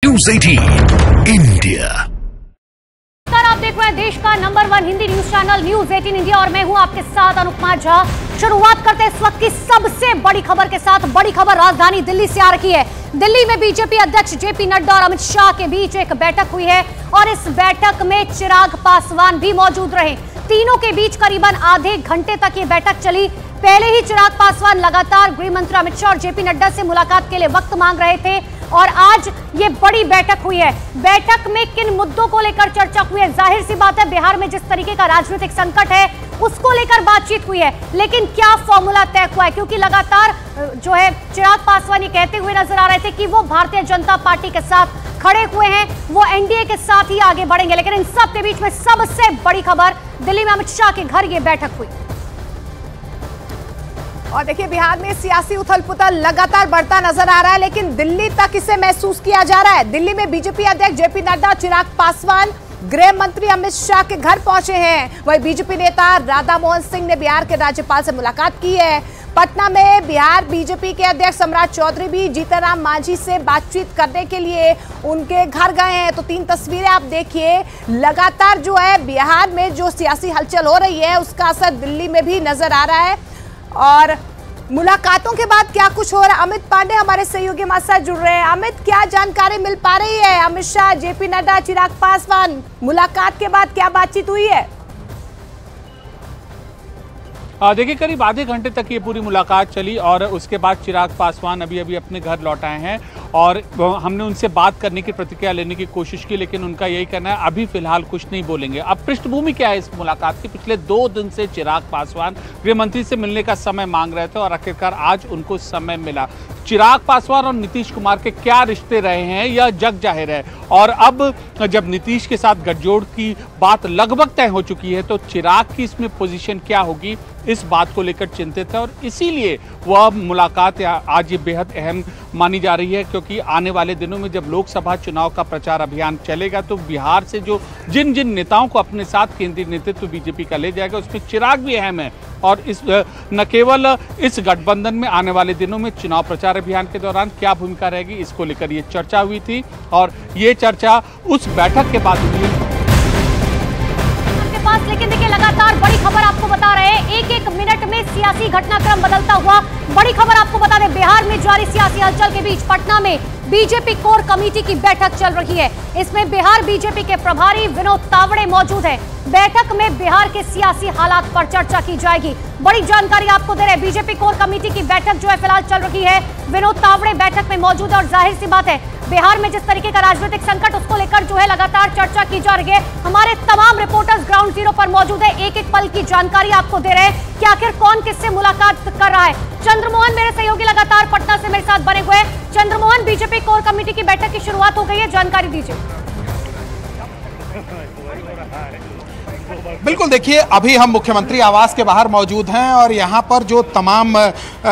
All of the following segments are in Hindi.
News 18 India. आप देख रहे हैं देश का number 1 Hindi news channel news 18 India और मैं हूं आपके साथ अनुपमा झा। शुरुआत करते हैं इस वक्त की सबसे बड़ी खबर के साथ। बड़ी खबर राजधानी दिल्ली से आ रही है। दिल्ली में बीजेपी अध्यक्ष जेपी नड्डा और अमित शाह के बीच एक बैठक हुई है और इस बैठक में चिराग पासवान भी मौजूद रहे। तीनों के बीच करीबन आधे घंटे तक ये बैठक चली। पहले ही चिराग पासवान लगातार गृह मंत्री अमित शाह और जेपी नड्डा से मुलाकात के लिए वक्त मांग रहे थे और आज ये बड़ी बैठक हुई है। बैठक में किन मुद्दों को लेकर चर्चा हुई है? जाहिर सी बात है, बिहार में जिस तरीके का राजनीतिक संकट है उसको लेकर बातचीत हुई है, लेकिन क्या फॉर्मूला तय हुआ है? क्योंकि लगातार जो है चिराग पासवान ये कहते हुए नजर आ रहे थे कि वो भारतीय जनता पार्टी के साथ खड़े हुए हैं, वो एनडीए के साथ ही आगे बढ़ेंगे। लेकिन इन सब के बीच में सबसे बड़ी खबर, दिल्ली में अमित शाह के घर ये बैठक हुई। और देखिए, बिहार में सियासी उथल पुथल लगातार बढ़ता नजर आ रहा है, लेकिन दिल्ली तक इसे महसूस किया जा रहा है। दिल्ली में बीजेपी अध्यक्ष जेपी नड्डा, चिराग पासवान, गृह मंत्री अमित शाह के घर पहुंचे हैं। वहीं बीजेपी नेता राधा मोहन सिंह ने बिहार के राज्यपाल से मुलाकात की है। पटना में बिहार बीजेपी के अध्यक्ष सम्राट चौधरी भी जीतन राम मांझी से बातचीत करने के लिए उनके घर गए हैं। तो 3 तस्वीरें आप देखिए। लगातार जो है बिहार में जो सियासी हलचल हो रही है उसका असर दिल्ली में भी नजर आ रहा है। और मुलाकातों के बाद क्या कुछ हो रहा है, अमित पांडे हमारे सहयोगी हमारे साथ जुड़ रहे हैं। अमित, क्या जानकारी मिल पा रही है? अमित शाह, जेपी नड्डा, चिराग पासवान, मुलाकात के बाद क्या बातचीत हुई है? देखिए, करीब आधे घंटे तक ये पूरी मुलाकात चली और उसके बाद चिराग पासवान अभी अपने घर लौट आए हैं और हमने उनसे बात करने की, प्रतिक्रिया लेने की कोशिश की, लेकिन उनका यही कहना है अभी फिलहाल कुछ नहीं बोलेंगे। अब पृष्ठभूमि क्या है इस मुलाकात की? पिछले 2 दिन से चिराग पासवान गृह मंत्री से मिलने का समय मांग रहे थे और आखिरकार आज उनको समय मिला। चिराग पासवान और नीतीश कुमार के क्या रिश्ते रहे हैं यह जग जाहिर है और अब जब नीतीश के साथ गठजोड़ की बात लगभग तय हो चुकी है तो चिराग की इसमें पोजीशन क्या होगी, इस बात को लेकर चिंतित है और इसीलिए वह मुलाकात आज ये बेहद अहम मानी जा रही है। क्योंकि आने वाले दिनों में जब लोकसभा चुनाव का प्रचार अभियान चलेगा तो बिहार से जो जिन जिन नेताओं को अपने साथ केंद्रीय नेतृत्व बीजेपी का ले जाएगा उसमें चिराग भी अहम है। और इस न केवल इस गठबंधन में आने वाले दिनों में चुनाव प्रचार अभियान के दौरान क्या भूमिका रहेगी, इसको लेकर ये चर्चा हुई थी और ये चर्चा उस बैठक के बाद हुई। लेकिन देखिए, लगातार बड़ी खबर आपको बता रहे हैं, एक मिनट में सियासी घटनाक्रम बदलता हुआ। बड़ी खबर आपको बता दें, बिहार में जारी सियासी हलचल के बीच पटना में बीजेपी कोर कमेटी की बैठक चल रही है। इसमें बिहार बीजेपी के प्रभारी विनोद तावड़े मौजूद हैं। बैठक में बिहार के सियासी हालात पर चर्चा की जाएगी। बड़ी जानकारी आपको दे रहे हैं, बीजेपी कोर कमेटी की बैठक जो है फिलहाल चल रही है। विनोद तावड़े बैठक में मौजूद है और जाहिर सी बात है, बिहार में जिस तरीके का राजनीतिक संकट उसको लेकर जो है लगातार चर्चा की जा रही है। हमारे तमाम रिपोर्टर्स ग्राउंड जीरो पर मौजूद है, एक एक पल की जानकारी आपको दे रहे हैं कि आखिर कौन किससे मुलाकात कर रहा है। चंद्रमोहन मेरे सहयोगी लगातार पटना से मेरे साथ बने हुए हैं। चंद्रमोहन, बीजेपी कोर कमेटी की बैठक की शुरुआत हो गई है, जानकारी दीजिए। बिल्कुल, देखिए, अभी हम मुख्यमंत्री आवास के बाहर मौजूद हैं और यहाँ पर जो तमाम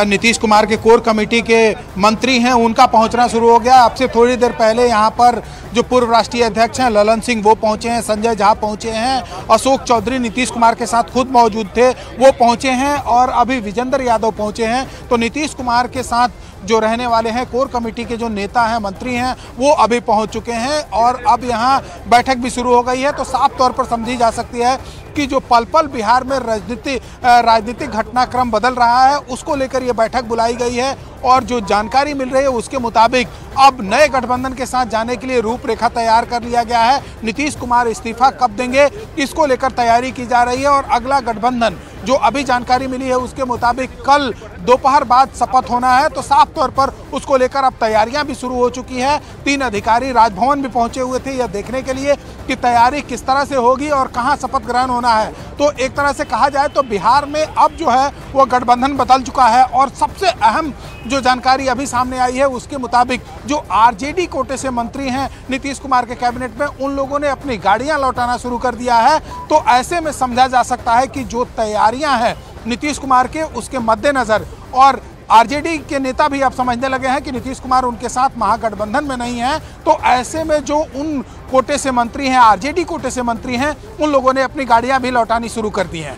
नीतीश कुमार के कोर कमेटी के मंत्री हैं उनका पहुँचना शुरू हो गया। अब से थोड़ी देर पहले यहाँ पर जो पूर्व राष्ट्रीय अध्यक्ष हैं ललन सिंह वो पहुँचे हैं, संजय झा पहुँचे हैं, अशोक चौधरी नीतीश कुमार के साथ खुद मौजूद थे वो पहुँचे हैं और अभी विजेंद्र यादव पहुँचे हैं। तो नीतीश कुमार के साथ जो रहने वाले हैं कोर कमेटी के जो नेता हैं, मंत्री हैं, वो अभी पहुंच चुके हैं और अब यहाँ बैठक भी शुरू हो गई है। तो साफ तौर पर समझी जा सकती है कि जो पल पल बिहार में राजनीतिक घटनाक्रम बदल रहा है उसको लेकर ये बैठक बुलाई गई है और जो जानकारी मिल रही है उसके मुताबिक अब नए गठबंधन के साथ जाने के लिए रूपरेखा तैयार कर लिया गया है। नीतीश कुमार इस्तीफा कब देंगे इसको लेकर तैयारी की जा रही है और अगला गठबंधन जो अभी जानकारी मिली है उसके मुताबिक कल दोपहर बाद शपथ होना है। तो साफ तौर पर उसको लेकर अब तैयारियां भी शुरू हो चुकी है। 3 अधिकारी राजभवन भी पहुंचे हुए थे यह देखने के लिए कि तैयारी किस तरह से होगी और कहां शपथ ग्रहण होना है। तो एक तरह से कहा जाए तो बिहार में अब जो है वो गठबंधन बदल चुका है और सबसे अहम जो जानकारी अभी सामने आई है उसके मुताबिक जो आरजेडी कोटे से मंत्री हैं नीतीश कुमार के कैबिनेट में, उन लोगों ने अपनी गाड़ियां लौटाना शुरू कर दिया है। तो ऐसे में समझा जा सकता है कि जो तैयारियां हैं नीतीश कुमार के उसके मद्देनजर और आरजेडी के नेता भी अब समझने लगे हैं कि नीतीश कुमार उनके साथ महागठबंधन में नहीं है। तो ऐसे में जो उन कोटे से मंत्री हैं, आरजेडी कोटे से मंत्री हैं, उन लोगों ने अपनी गाड़ियां भी लौटानी शुरू कर दी हैं।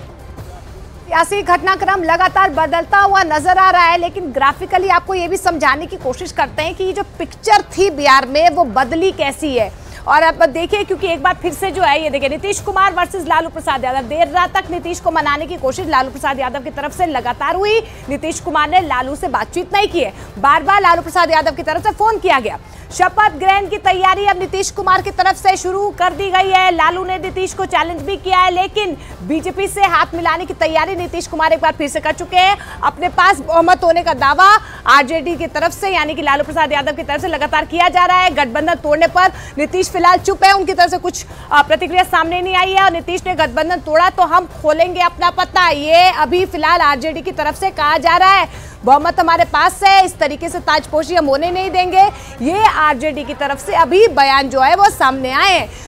सियासी घटनाक्रम लगातार बदलता हुआ नजर आ रहा है, लेकिन ग्राफिकली आपको ये भी समझाने की कोशिश करते हैं कि ये जो पिक्चर थी बिहार में वो बदली कैसी है। और अब देखिए, क्योंकि एक बार फिर से जो है ये देखिए, नीतीश कुमार वर्सेस लालू प्रसाद यादव। देर रात तक नीतीश को मनाने की कोशिश लालू प्रसाद यादव की तरफ से लगातार हुई। नीतीश कुमार ने लालू से बातचीत नहीं की है, बार बार लालू प्रसाद यादव की तरफ से फोन किया गया। शपथ ग्रहण की तैयारी अब नीतीश कुमार की तरफ से शुरू कर दी गई है। लालू ने नीतीश को चैलेंज भी किया है, लेकिन बीजेपी से हाथ मिलाने की तैयारी नीतीश कुमार एक बार फिर से कर चुके हैं। अपने पास बहुमत होने का दावा आरजेडी की तरफ से, यानी कि लालू प्रसाद यादव की तरफ से लगातार किया जा रहा है। गठबंधन तोड़ने पर नीतीश फिलहाल चुप है, उनकी तरफ से कुछ प्रतिक्रिया सामने नहीं आई है। और नीतीश ने गठबंधन तोड़ा तो हम खोलेंगे अपना पता, ये अभी फिलहाल आरजेडी की तरफ से कहा जा रहा है। बहुमत हमारे पास है, इस तरीके से ताजपोशी हम होने नहीं देंगे, ये आरजेडी की तरफ से अभी बयान जो है वो सामने आए हैं।